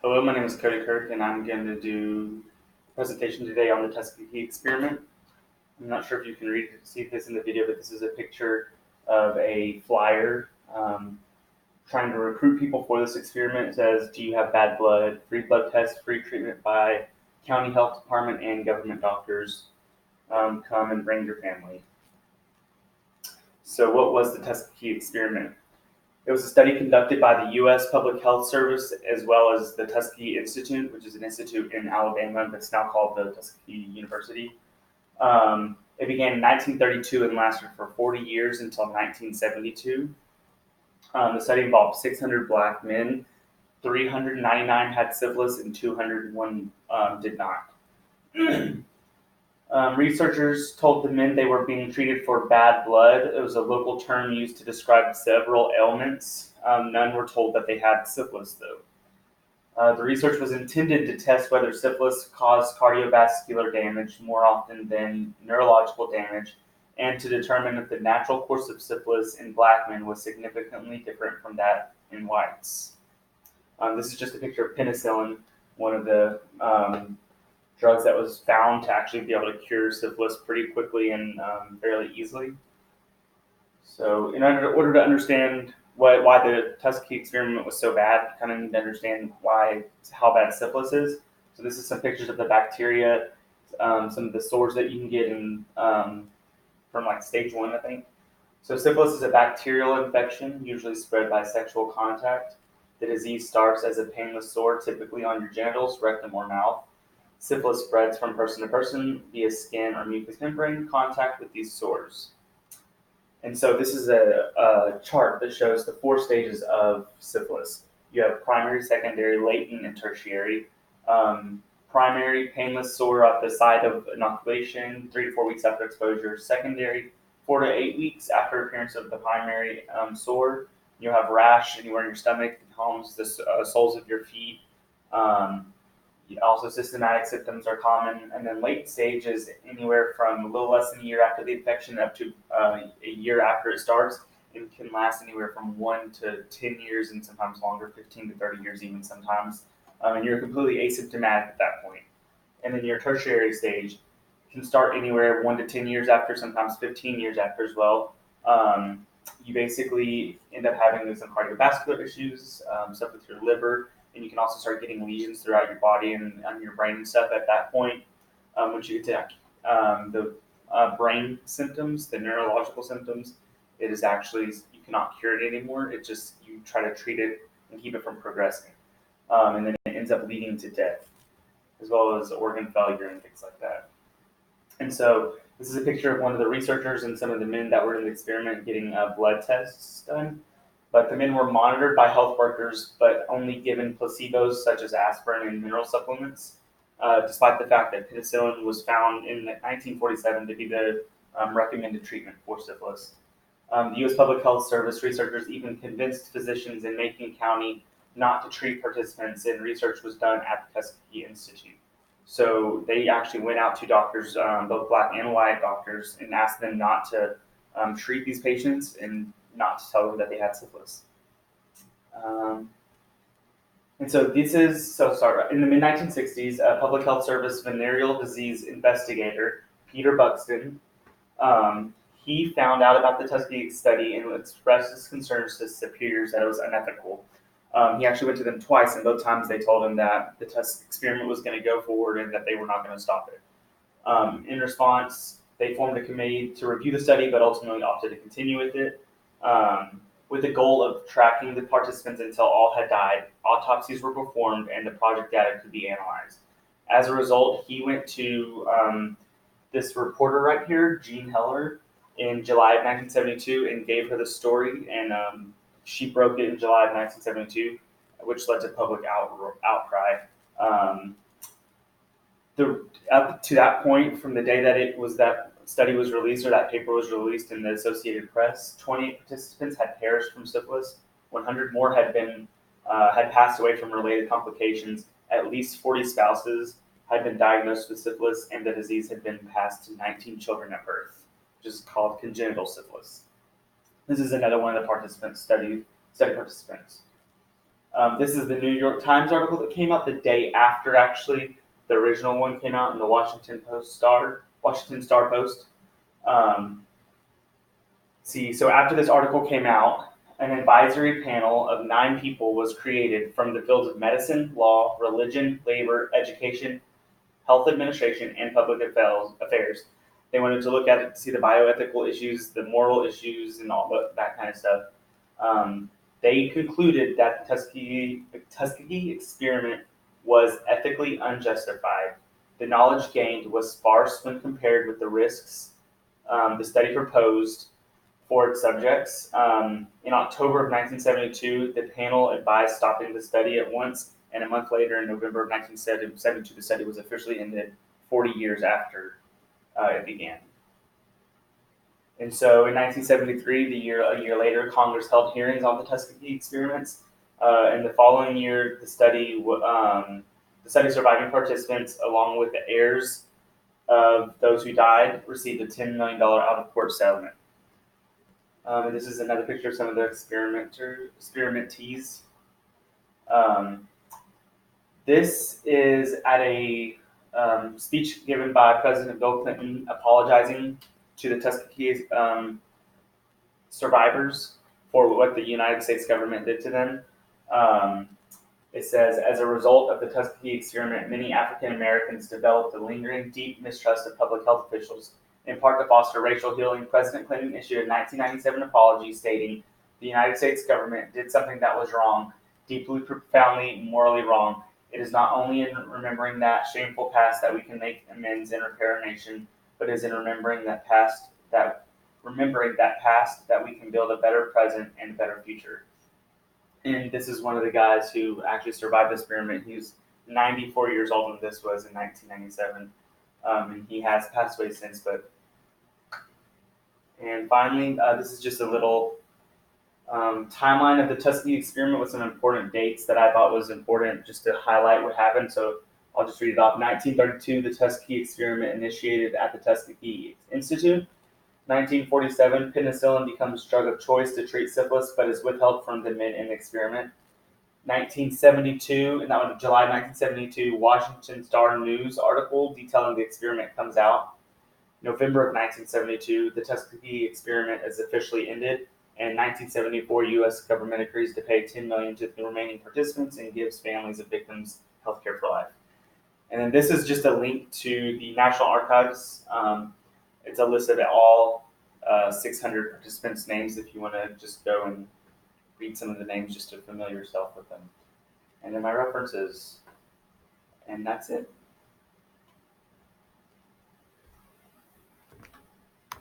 Hello, my name is Cody Kirk, and I'm going to do a presentation today on the Tuskegee experiment. I'm not sure if you can see this in the video, but this is a picture of a flyer trying to recruit people for this experiment. It says, do you have bad blood? Free blood test, free treatment by county health department and government doctors. Come and bring your family. So what was the Tuskegee experiment? It was a study conducted by the U.S. Public Health Service as well as the Tuskegee Institute, which is an institute in Alabama that's now called the Tuskegee University. It began in 1932 and lasted for 40 years until 1972. The study involved 600 black men, 399 had syphilis, and 201 did not. Researchers told the men they were being treated for bad blood. It was a local term used to describe several ailments. None were told that they had syphilis, though. The research was intended to test whether syphilis caused cardiovascular damage more often than neurological damage, and to determine if the natural course of syphilis in black men was significantly different from that in whites. This is just a picture of penicillin, one of the drugs that was found to actually be able to cure syphilis pretty quickly and fairly easily. So in order to understand why the Tuskegee experiment was so bad, you kind of need to understand how bad syphilis is. So this is some pictures of the bacteria, some of the sores that you can get from like stage 1, I think. So syphilis is a bacterial infection, usually spread by sexual contact. The disease starts as a painless sore, typically on your genitals, rectum, or mouth. Syphilis spreads from person to person via skin or mucous membrane contact with these sores. And so this is a chart that shows the 4 stages of syphilis. You have primary, secondary, latent, and tertiary. Primary, painless sore at the site of inoculation, 3 to 4 weeks after exposure. Secondary, 4 to 8 weeks after appearance of the primary sore. You'll have rash anywhere in your stomach, palms, the soles of your feet. Also, systematic symptoms are common, and then late stage is anywhere from a little less than a year after the infection up to a year after it starts, and can last anywhere from 1 to 10 years and sometimes longer, 15 to 30 years even sometimes, and you're completely asymptomatic at that point. And then your tertiary stage can start anywhere 1 to 10 years after, sometimes 15 years after as well. You basically end up having some cardiovascular issues, stuff with your liver, and you can also start getting lesions throughout your body and on your brain and stuff at that point. Once you get to the brain symptoms, the neurological symptoms, it is actually, you cannot cure it anymore. It's just, you try to treat it and keep it from progressing. And then it ends up leading to death, as well as organ failure and things like that. And so this is a picture of one of the researchers and some of the men that were in the experiment getting blood tests done. But the men were monitored by health workers, but only given placebos such as aspirin and mineral supplements, despite the fact that penicillin was found in 1947 to be the recommended treatment for syphilis. The U.S. Public Health Service researchers even convinced physicians in Macon County not to treat participants, and research was done at the Tuskegee Institute. So they actually went out to doctors, both black and white doctors, and asked them not to treat these patients and not to tell them that they had syphilis. And so in the mid-1960s, a Public Health Service venereal disease investigator, Peter Buxton, he found out about the Tuskegee study and expressed his concerns to superiors that it was unethical. He actually went to them twice, and both times they told him that the Tuskegee experiment was going to go forward and that they were not going to stop it. In response, they formed a committee to review the study, but ultimately opted to continue with it. With the goal of tracking the participants until all had died. Autopsies were performed, and the project data could be analyzed. As a result, he went to this reporter right here, Jean Heller, in July of 1972 and gave her the story, and she broke it in July of 1972, which led to public outcry. Up to that point, from the day that study was released, or that paper was released in the Associated Press, 28 participants had perished from syphilis. 100 more had passed away from related complications. At least 40 spouses had been diagnosed with syphilis, and the disease had been passed to 19 children at birth, which is called congenital syphilis. This is another one of the study participants. This is the New York Times article that came out the day after actually the original one came out in the Washington Star Post. So after this article came out, an advisory panel of 9 people was created from the fields of medicine, law, religion, labor, education, health administration, and public affairs. They wanted to look at it to see the bioethical issues, the moral issues, and all that kind of stuff. They concluded that the Tuskegee experiment was ethically unjustified. The knowledge gained was sparse when compared with the risks the study proposed for its subjects. In October of 1972, the panel advised stopping the study at once, and a month later, in November of 1972, the study was officially ended 40 years after it began. And so in 1973, a year later, Congress held hearings on the Tuskegee experiments. And the following year, the study surviving participants, along with the heirs of those who died, received a $10 million out-of-court settlement. And this is another picture of some of the experimentees. This is at a speech given by President Bill Clinton apologizing to the Tuskegee survivors for what the United States government did to them. It says, as a result of the Tuskegee experiment, many African Americans developed a lingering, deep mistrust of public health officials. In part to foster racial healing, President Clinton issued a 1997 apology stating, the United States government did something that was wrong, deeply, profoundly, morally wrong. It is not only in remembering that shameful past that we can make amends and repair our nation, but is in remembering that past that we can build a better present and a better future. And this is one of the guys who actually survived the experiment. He was 94 years old when this was in 1997, and he has passed away since. And finally, this is just a little timeline of the Tuskegee experiment with some important dates that I thought was important just to highlight what happened. So I'll just read it off. 1932, the Tuskegee experiment initiated at the Tuskegee Institute. 1947, penicillin becomes drug of choice to treat syphilis, but is withheld from the men in the experiment. 1972, and that was July 1972, Washington Star News article detailing the experiment comes out. November of 1972, the Tuskegee experiment is officially ended, and 1974, U.S. government agrees to pay $10 million to the remaining participants and gives families of victims health care for life. And then this is just a link to the National Archives. It's a list of all 600 participants' names if you want to just go and read some of the names just to familiar yourself with them. And then my references. And that's it.